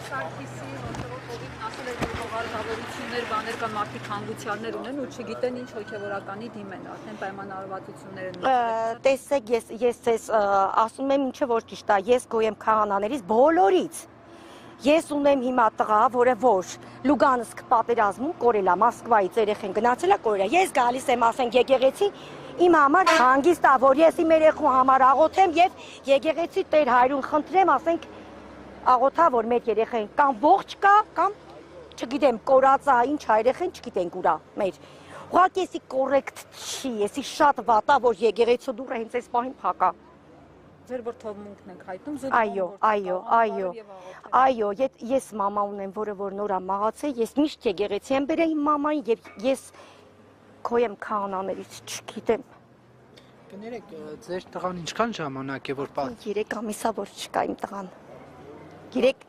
Սարգիսի հոգևոր ասել էր, որ հաղորդավորություններ, բաներ կան, մարդիկ հանգուցյալներ ունեն ու չգիտեն ինչ հոգևորականի դիմեն, արդեն պայմանավորվածություններ են։ Տեսեք, ես ձեզ ասում եմ ինչը որ ճիշտ է, ես գոյ եմ քահանաներից բոլորից։ Ես ունեմ հիմա տղա, որը որ Լուգանսկ պատերազմում կորել է, Մոսկվայից երեխեն գնացել է կորել է։ Ես գալիս եմ, ասենք, եկեղեցի իմ համար հանգիստ է, որ ես իմ երեխու համար աղոթեմ եւ եկեղեցի Տեր հայրուն խնդրեմ, ասենք, աղոթա, որ մեր երեխեն կամ ողջ կա, կամ չգիտեմ, կորած է, ինչ երեխեն չգիտենք ուրա մեր։ Ուղղակի էսի կոռեկտ չի, էսի շատ վատ է, որ եկեղեցու դուռը հենց այս պահին փակ է։ Ձեր որ թողունքն եք հայտնում, այո, ես մամա ունեմ, որը որ նորա մահացել, ես միշտ եկեղեցի եմ բերել իմ մամային եւ ես քո եմ քահանաներից չգիտեմ։ Կներեք, ձեր տղան ինչքան ժամանակ է որ 3 ամիս է որ չկա իմ տղան։ 3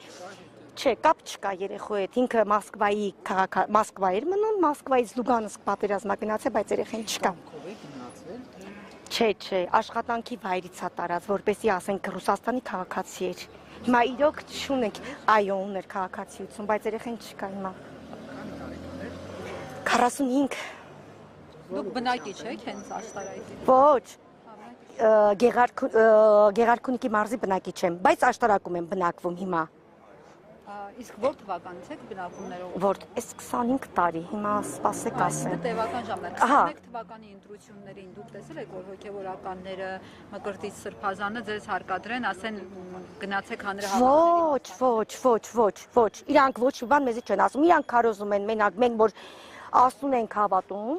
չէ, կապ չկա երեխու հետ, ինքը Մոսկվա էր մնում, Մոսկվայից Լուգանսկ պատերազմա գնացել, բայց երեխեն չկա։ Չէ, աշխատանքի վայրից է տարած, որպեսզի ասենք Ռուսաստանի քաղաքացի էր։ Հիմա իրոք չունենք, այո, ուներ քաղաքացիություն, բայց երեխեն չկա հիմա։ 45։ Դուք բնակիչ եք հենց աշտարակի։ Ոչ, Գեղարքունիքի մարզի բնակիչ եմ, բայց աշտարակում եմ բնակվում հիմա։ Իսկ որ թվականից եք բնակվում ներողություն։ Որ այս 25 տարի, հիմա սպասեք ասեմ։ Դա տևական ժամանակ։ 21 թվականի ընտրություններին դուք տեսել եք, որ հոգևորականները Մկրտիչ Սրբազանը ձեզ հարկադրեն, ասեն գնացեք հանրահավաքների։ Ոչ։ Իրանք ոչ մի բան մեզի չեն ասում։ Իրանք քարոզում են, մենք որ Աստուն ենք հավատում,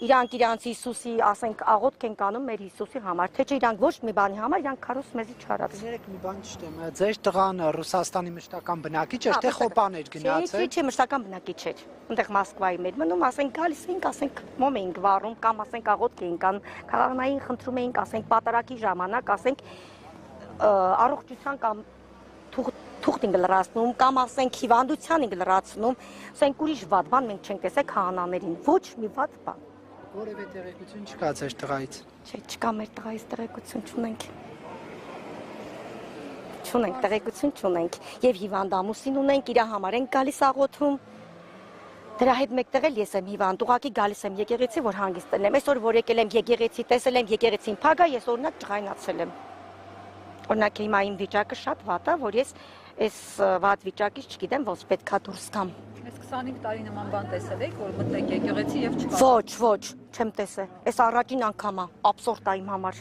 իրանք իրանց Հիսուսի, ասենք, աղոթք են անում մեր Հիսուսի համար, թե չէ իրանք ոչ մի բանի համար, իրանք քարոզ մեզի չարած։ Կներեք մի բան չտեմ, ձեր տղան Ռուսաստանի մշտական բնակիչ էր, թե խոպան էր գնացել։ Չէ, մշտական բնակիչ էր։ Այնտեղ Մոսկվայում էր մնում, ասենք գալիս էինք, ասենք մոմ էինք վառում կամ ասենք աղոթք էինք անում, քաղաքային խնդրում էինք, ասենք պատարակի ժամանակ, ասենք առողջության կամ թուղթ ենք լրացնում կամ ասենք հիվանդության ենք լրացնում, ասենք ուրիշ վատ բան մենք չենք տեսել քահանաներին, ոչ մի վատ բան։ Որևէ տեղեկություն չկա ձեր տղայից։ Չէ, չկա մեր տղայից տեղեկություն չունենք։ Չունենք տեղեկություն չունենք եւ հիվանդ ամուսին ունենք, իր համար ենք գալիս աղոթում։ Դրա հետ մեկտեղ էլ ես եմ հիվանդ, ուղղակի գալիս եմ եկեղեցի, որ հանգիստ լինեմ։ Այսօր որ եկել եմ եկեղեցի, տեսել եմ եկեղեցին փագա, ես օրինակ ջղայնացել եմ։ Օրինակ հիմա իմ վիճակը շատ վատ է, որ ես այս վատ վիճակից չգիտեմ ոնց պետքա դուրս գամ։ Այս 25 տարի նման բան տեսել եք, որ մտեք եկեղեցի եւ չկա։ Ոչ, չեմ տեսել։ Այս առաջին անգամ է, աբսուրդ է իմ համար։